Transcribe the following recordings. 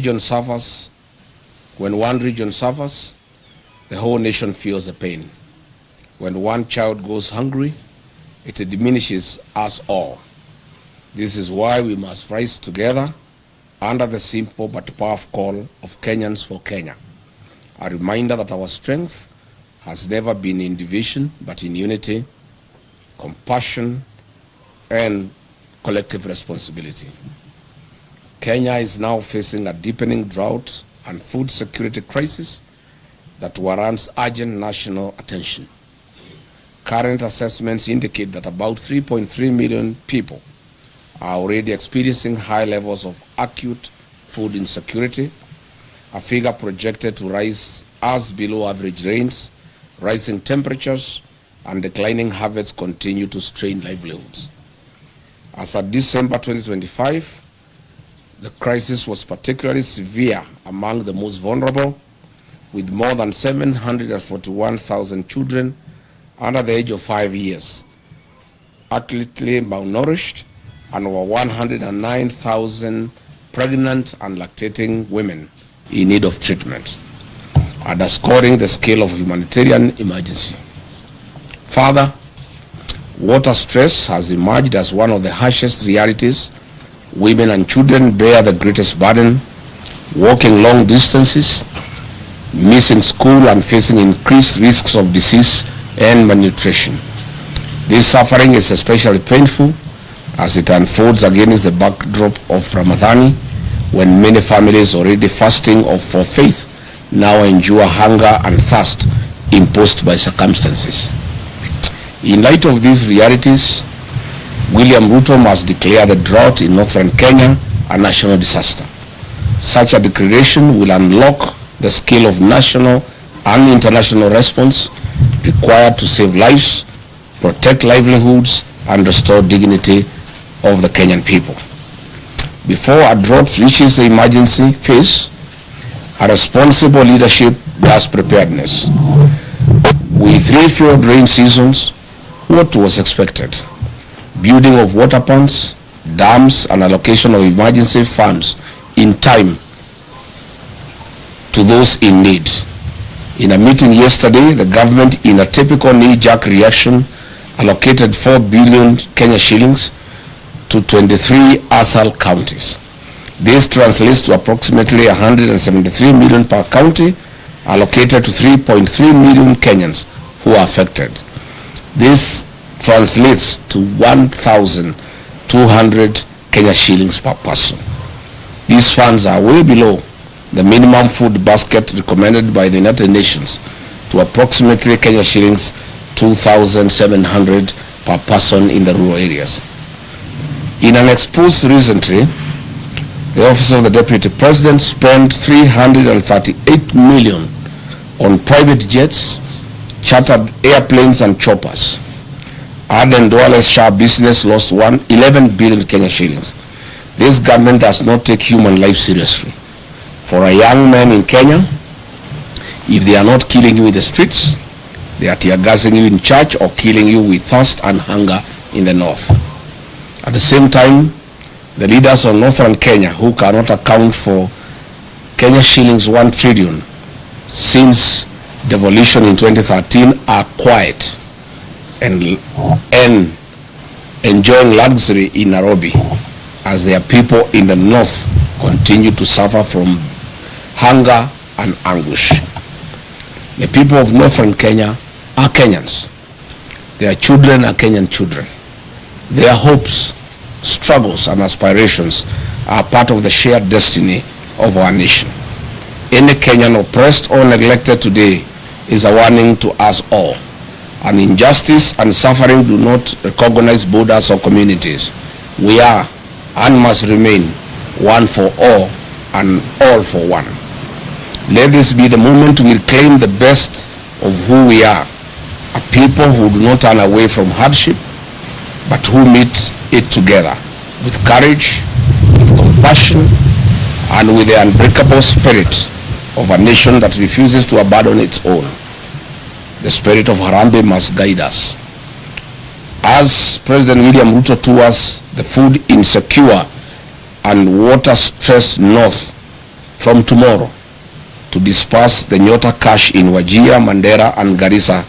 Region suffers, when one region suffers, the whole nation feels the pain. When one child goes hungry, it diminishes us all. This is why we must rise together under the simple but powerful call of Kenyans for Kenya. A reminder that our strength has never been in division, but in unity, compassion, and collective responsibility. Kenya is now facing a deepening drought and food security crisis that warrants urgent national attention. Current assessments indicate that about 3.3 million people are already experiencing high levels of acute food insecurity, a figure projected to rise as below average rains, rising temperatures, and declining harvests continue to strain livelihoods. As of December 2025, the crisis was particularly severe among the most vulnerable, with more than 741,000 children under the age of 5 years, acutely malnourished, and over 109,000 pregnant and lactating women in need of treatment, underscoring the scale of humanitarian emergency. Further, water stress has emerged as one of the harshest realities. Women and children bear the greatest burden, walking long distances, missing school, and facing increased risks of disease and malnutrition. This suffering is especially painful as it unfolds against the backdrop of Ramadhan, when many families already fasting for faith now endure hunger and thirst imposed by circumstances. In light of these realities, William Ruto must declare the drought in northern Kenya a national disaster. Such a declaration will unlock the scale of national and international response required to save lives, protect livelihoods, and restore dignity of the Kenyan people. Before a drought reaches the emergency phase, a responsible leadership does preparedness. With 3 failed rain seasons, what was expected? Building of water ponds, dams, and allocation of emergency funds in time to those in need. In a meeting yesterday, the government, in a typical knee-jerk reaction, allocated 4 billion Kenya shillings to 23 ASAL counties. This translates to approximately 173 million per county, allocated to 3.3 million Kenyans who are affected. This translates to 1,200 Kenya shillings per person. These funds are way below the minimum food basket recommended by the United Nations to approximately Kenya shillings 2,700 per person in the rural areas. In an expose recently, the Office of the Deputy President spent 338 million on private jets, chartered airplanes, and choppers. Aheand share business lost 11 billion Kenya shillings. This government does not take human life seriously. For a young man in Kenya, if they are not killing you in the streets, they are tear gassing you in church or killing you with thirst and hunger in the north. At the same time, the leaders of northern Kenya, who cannot account for Kenya shillings 1 trillion since devolution in 2013, are quiet and enjoying luxury in Nairobi, as their people in the north continue to suffer from hunger and anguish. The people of northern Kenya are Kenyans. Their children are Kenyan children. Their hopes, struggles, and aspirations are part of the shared destiny of our nation. Any Kenyan oppressed or neglected today is a warning to us all. And injustice and suffering do not recognize borders or communities. We are and must remain one for all and all for one. Let this be the moment we reclaim the best of who we are, a people who do not turn away from hardship, but who meet it together with courage, with compassion, and with the unbreakable spirit of a nation that refuses to abandon its own. The spirit of Harambee must guide us. As President William Ruto tours the food insecure and water-stressed north from tomorrow to disperse the Nyota cash in Wajir, Mandera and Garissa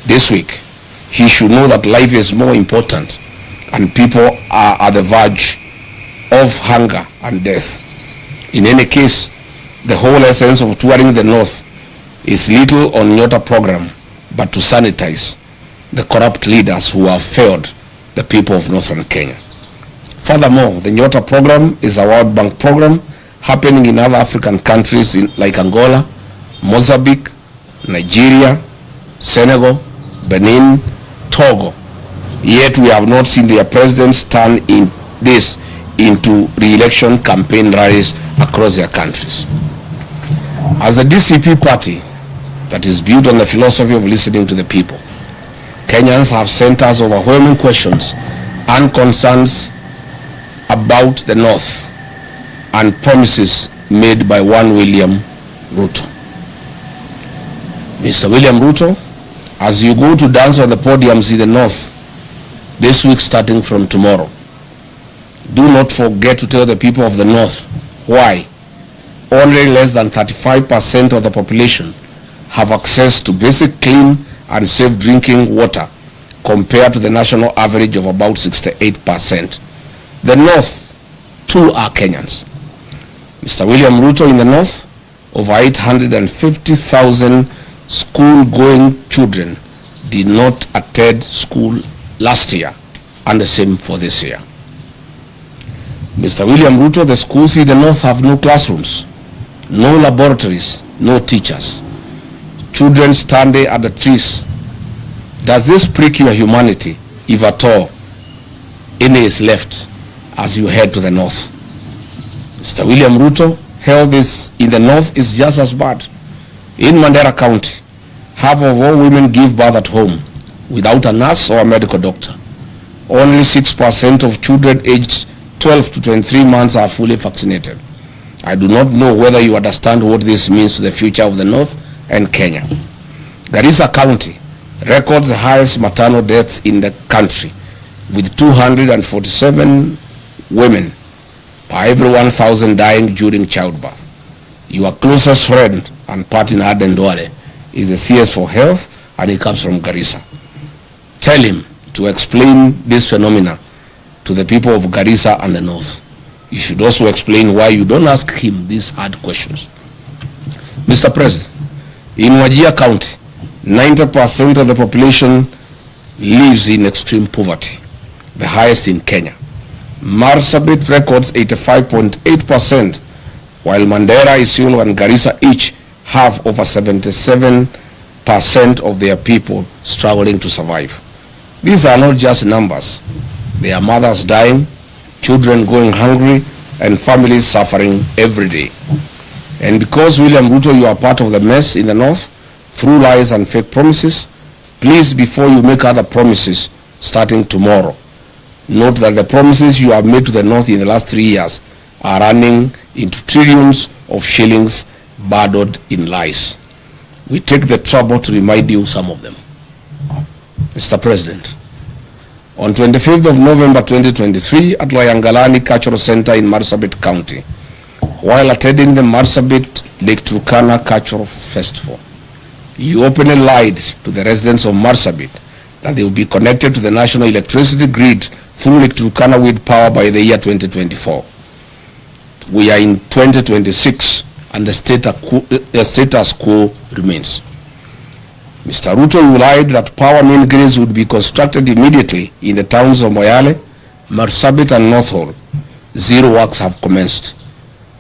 this week, he should know that life is more important and people are at the verge of hunger and death. In any case, the whole essence of touring the north is little on Nyota program but to sanitize the corrupt leaders who have failed the people of northern Kenya. Furthermore, the Nyota program is a World Bank program happening in other African countries like Angola, Mozambique, Nigeria, Senegal, Benin, Togo. Yet we have not seen their presidents turn in this into re-election campaign rallies across their countries. As a DCP party that is built on the philosophy of listening to the people, Kenyans have sent us overwhelming questions and concerns about the North and promises made by one William Ruto. Mr. William Ruto, as you go to dance on the podiums in the North this week starting from tomorrow, do not forget to tell the people of the North why only less than 35% of the population have access to basic clean and safe drinking water compared to the national average of about 68%. The North too are Kenyans. Mr. William Ruto, in the North, over 850,000 school-going children did not attend school last year, and the same for this year. Mr. William Ruto, the schools in the North have no classrooms, no laboratories, no teachers. Children standing at the trees. Does this prick your humanity, if at all any is left as you head to the North? Mr. William Ruto, health is in the North is just as bad. In Mandera County, half of all women give birth at home without a nurse or a medical doctor. Only 6% of children aged 12 to 23 months are fully vaccinated. I do not know whether you understand what this means to the future of the North and Kenya. Garissa County records the highest maternal deaths in the country, with 247 women per every 1,000 dying during childbirth. Your closest friend and partner, Aheand is the CS for Health, and he comes from Garissa. Tell him to explain this phenomena to the people of Garissa and the North. You should also explain why you don't ask him these hard questions. Mr. President, in Wajir County, 90% of the population lives in extreme poverty, the highest in Kenya. Marsabit records 85.8%, while Mandera, Isiolo, and Garissa each have over 77% of their people struggling to survive. These are not just numbers. They are mothers dying, children going hungry, and families suffering every day. And because, William Ruto, you are part of the mess in the North through lies and fake promises, please, before you make other promises starting tomorrow, note that the promises you have made to the North in the last 3 years are running into trillions of shillings burdened in lies. We take the trouble to remind you some of them. Mr. President, on 25th of November 2023 at Loyangalani Cultural Center in Marsabit County, while attending the Marsabit Lake Turkana Cultural Festival, you openly lied to the residents of Marsabit that they will be connected to the national electricity grid through Lake Turkana with power by the year 2024. We are in 2026 and the status quo remains. Mr. Ruto, you lied that power main grids would be constructed immediately in the towns of Moyale, Marsabit and North Hall. Zero works have commenced.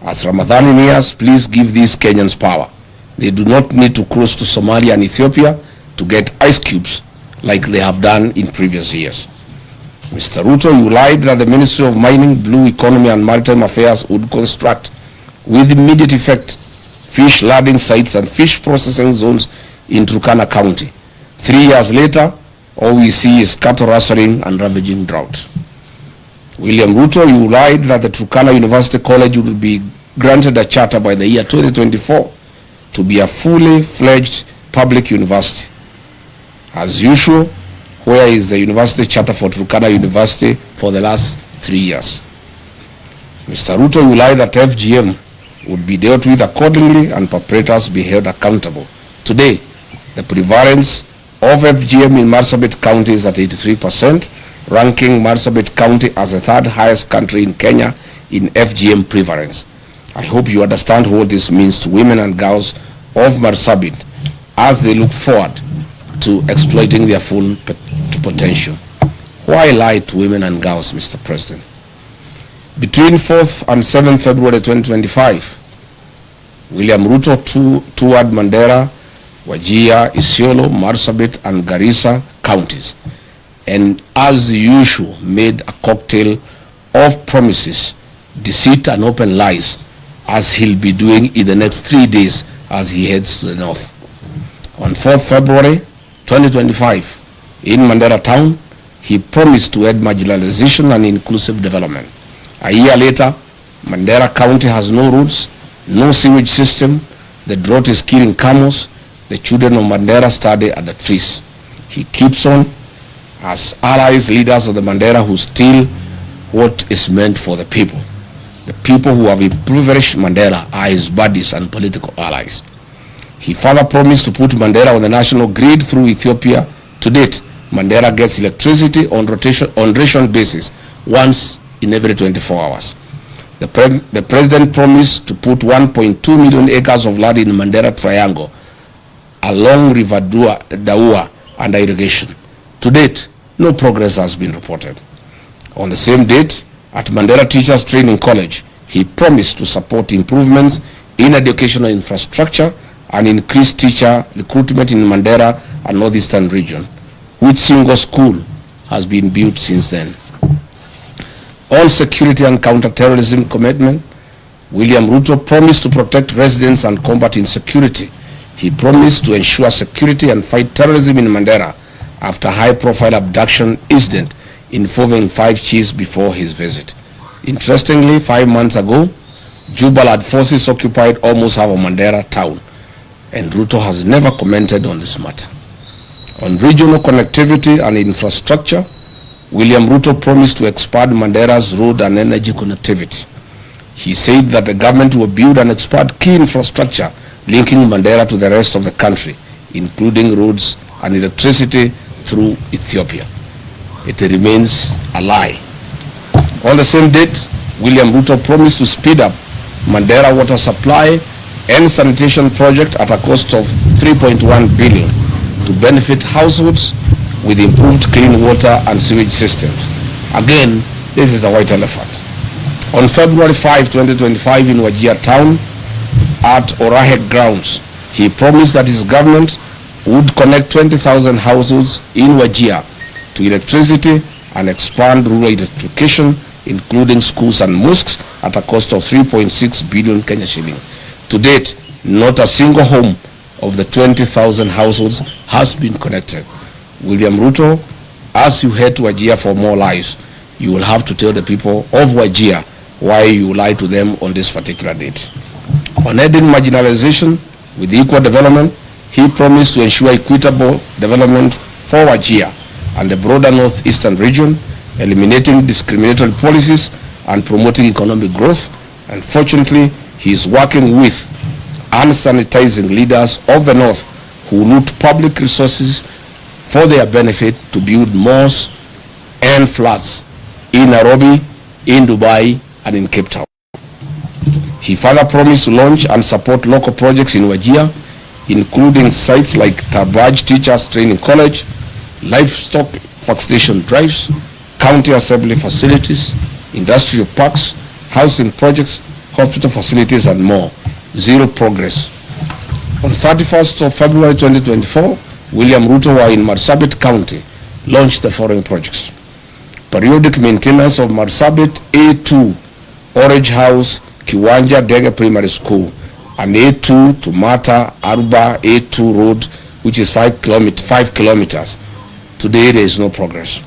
As Ramadan nears, please give these Kenyans power. They do not need to cross to Somalia and Ethiopia to get ice cubes like they have done in previous years. Mr. Ruto, you lied that the Ministry of Mining, Blue Economy and Maritime Affairs would construct with immediate effect fish landing sites and fish processing zones in Turkana County. 3 years later, all we see is cattle rustling and ravaging drought. William Ruto, you lied that the Turkana University College would be granted a charter by the year 2024 to be a fully fledged public university. As usual, where is the university charter for Turkana University for the last 3 years? Mr. Ruto, you lied that FGM would be dealt with accordingly and perpetrators be held accountable. Today, the prevalence of FGM in Marsabit County is at 83%, ranking Marsabit County as the third highest county in Kenya in FGM prevalence. I hope you understand what this means to women and girls of Marsabit as they look forward to exploiting their full potential. Why lie to women and girls, Mr. President? Between 4th and 7th February 2025, William Ruto toured Mandera, Wajir, Isiolo, Marsabit, and Garissa counties, and as usual made a cocktail of promises, deceit, and open lies, as he'll be doing in the next 3 days as he heads to the north. On 4th February 2025, in Mandera town, he promised to end marginalization and inclusive development. A year later, Mandera County has no roads, no sewage system, the drought is killing camels, the children of Mandera study at the trees. He keeps on as allies, leaders of the Mandera who steal what is meant for the people. The people who have impoverished Mandera are his buddies and political allies. He further promised to put Mandera on the national grid through Ethiopia. To date, Mandera gets electricity on ration basis once in every 24 hours. The president promised to put 1.2 million acres of land in Mandera Triangle along River Daua under irrigation. To date, no progress has been reported. On the same date, at Mandera Teachers Training College, he promised to support improvements in educational infrastructure and increase teacher recruitment in Mandera and Northeastern region, which single school has been built since then. On security and counter-terrorism commitment, William Ruto promised to protect residents and combat insecurity. He promised to ensure security and fight terrorism in Mandera after high-profile abduction incident involving 5 chiefs before his visit. Interestingly, 5 months ago, Jubaland forces occupied almost half of Mandera town, and Ruto has never commented on this matter. On regional connectivity and infrastructure, William Ruto promised to expand Mandera's road and energy connectivity. He said that the government will build and expand key infrastructure linking Mandera to the rest of the country, including roads and electricity through Ethiopia. It remains a lie. On the same date, William Ruto promised to speed up Mandera water supply and sanitation project at a cost of 3.1 billion to benefit households with improved clean water and sewage systems. Again, this is a white elephant. On February 5, 2025 in Wajir town at Aheand grounds, he promised that his government would connect 20,000 households in Wajir to electricity and expand rural electrification, including schools and mosques, at a cost of 3.6 billion Kenya shilling. To date, not a single home of the 20,000 households has been connected. William Ruto, as you head to Wajir for more lives, you will have to tell the people of Wajir why you lied to them on this particular date. On ending marginalization with equal development, he promised to ensure equitable development for Wajir and the broader northeastern region, eliminating discriminatory policies and promoting economic growth. Unfortunately, he is working with and sanitizing leaders of the north who loot public resources for their benefit to build malls and flats in Nairobi, in Dubai, and in Cape Town. He further promised to launch and support local projects in Wajir, including sites like Tabaj Teachers Training College, livestock vaccination drives, county assembly facilities, industrial parks, housing projects, hospital facilities, and more. Zero progress. On 31st of February 2024, William Ruto, in Marsabit County, launched the following projects: periodic maintenance of Marsabit A2, Orange House, Kiwanja Dege Primary School, and A2 to Mata Aruba A2 Road, which is 5 kilometers. Today there is no progress.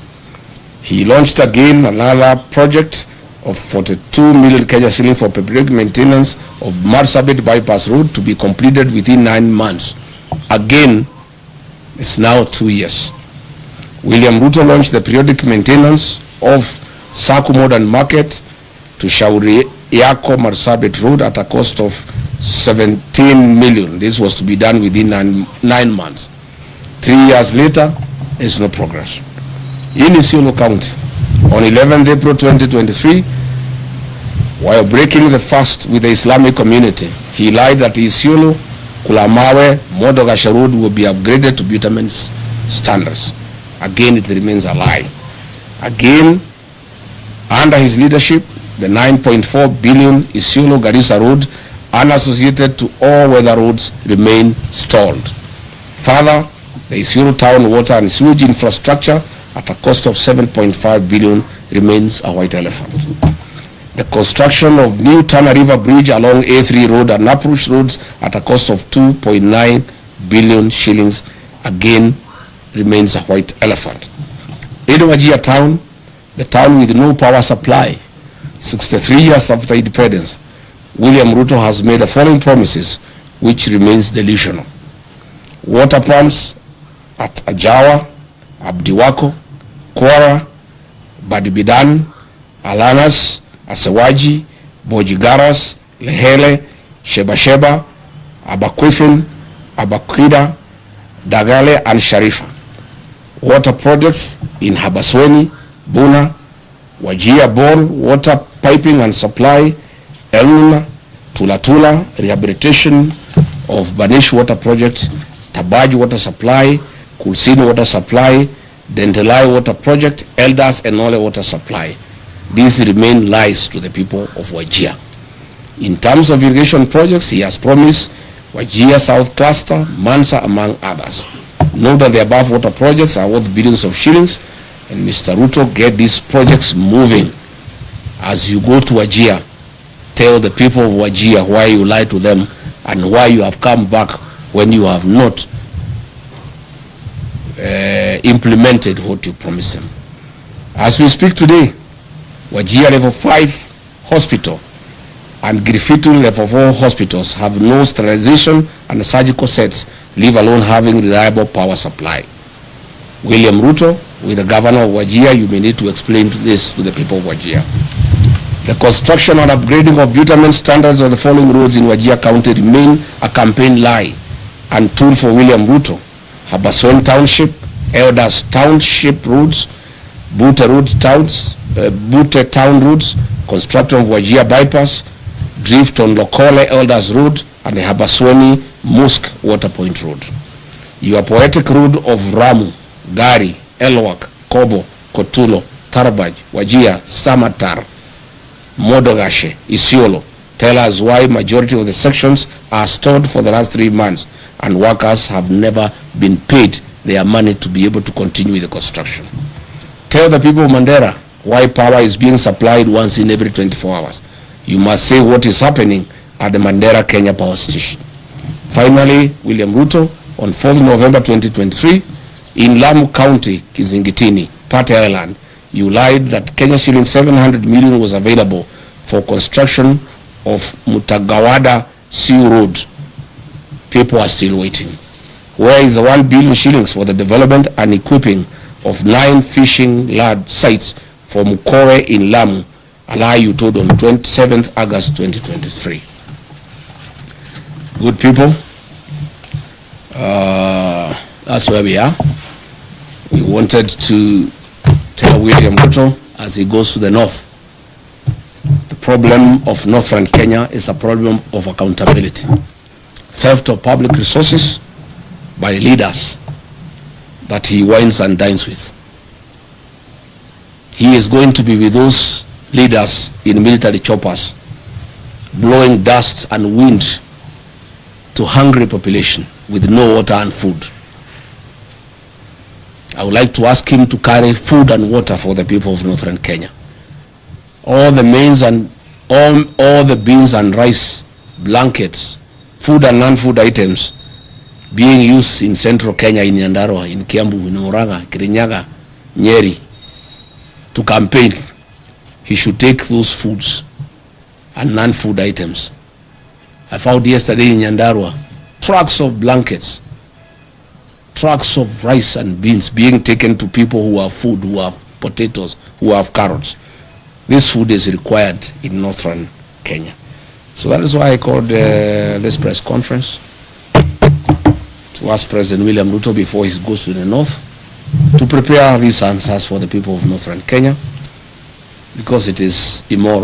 He launched again another project of 42 million Kenya shilling for periodic maintenance of Marsabit Bypass Road to be completed within 9 months. Again, it's now 2 years. William Ruto launched the periodic maintenance of Saku Modern Market to Shauri Yako Marsabit Road at a cost of 17 million. This was to be done within 9 months. 3 years later, there's no progress. In Isiolo County, on 11th April 2023, while breaking the fast with the Islamic community, he lied that Isiolo, Kulamawe, Modogashe Road will be upgraded to bitumen standards. Again, it remains a lie. Again, under his leadership, the 9.4 billion Isiolo Garissa Road, unassociated to all weather roads, remain stalled. Further, the Isiolo town water and sewage infrastructure at a cost of 7.5 billion remains a white elephant. The construction of new Tana River Bridge along A3 Road and Naprush Roads at a cost of 2.9 billion shillings again remains a white elephant. In Wajir town, the town with no power supply, 63 years after independence, William Ruto has made the following promises which remains delusional. Water pumps at Ajawa, Abdiwako, Kwara, Badibidan, Alanas, Asewaji, Bojigaras, Lehele, Sheba, Abakwifin, Abakwida, Dagale, and Sharifa. Water projects in Habasweni, Buna, Wajia Bol, water piping and supply, Eluna, Tulatula, rehabilitation of Banish water project, Tabaj water supply, Kulsini water supply, Dentelai water project, Elders and Ole water supply. These remain lies to the people of Wajir. In terms of irrigation projects, he has promised Wajir South Cluster, Mansa, among others. Note that the above water projects are worth billions of shillings, and Mr. Ruto, get these projects moving. As you go to Wajir, tell the people of Wajir why you lied to them and why you have come back when you have not implemented what you promised them. As we speak today, Wajir Level 5 Hospital and Griffithun Level 4 hospitals have no sterilization and surgical sets, leave alone having reliable power supply. William Ruto, with the governor of Wajir, you may need to explain this to the people of Wajir. The construction and upgrading of bitumen standards of the following roads in Wajir County remain a campaign lie and tool for William Ruto. Habaswen Township, Elders Township roads, Butte Road Towns, Butte Town roads, construction of Wajir Bypass, drift on Lokole Elders Road, and the Habasweni Mosque Water Point Road. Your poetic road of Ramu, Gari, Elwak, Kobo, Kotulo, Tarbaj, Wajir, Samatar, Modogashe, Isiolo, tell us why majority of the sections are stored for the last 3 months and workers have never been paid their money to be able to continue with the construction. Tell the people of Mandera why power is being supplied once in every 24 hours. You must say what is happening at the Mandera Kenya Power Station. Finally, William Ruto, on 4th November 2023, in Lamu County, Kizingitini, Pate Island, you lied that Kenya shilling 700 million was available for construction of Mutagawada Sea Road. People are still waiting. Where is the 1 billion shillings for the development and equipping of 9 fishing lad sites for Mukore in Lamu, a lie you told on 27th August 2023? Good people, that's where we are. We wanted to tell William Ruto as he goes to the north, the problem of northern Kenya is a problem of accountability. Theft of public resources by leaders that he wines and dines with. He is going to be with those leaders in military choppers, blowing dust and wind to hungry population with no water and food. I would like to ask him to carry food and water for the people of northern Kenya. All the maize and all the beans and rice, blankets, food and non-food items being used in central Kenya, in Nyandarua, in Kiambu, in Murang'a, Kirinyaga, Nyeri, to campaign. He should take those foods and non-food items. I found yesterday in Nyandarua trucks of blankets, trucks of rice and beans being taken to people who have food, who have potatoes, who have carrots. This food is required in northern Kenya. So that is why I called this press conference to ask President William Ruto before he goes to the north to prepare these answers for the people of northern Kenya, because it is immoral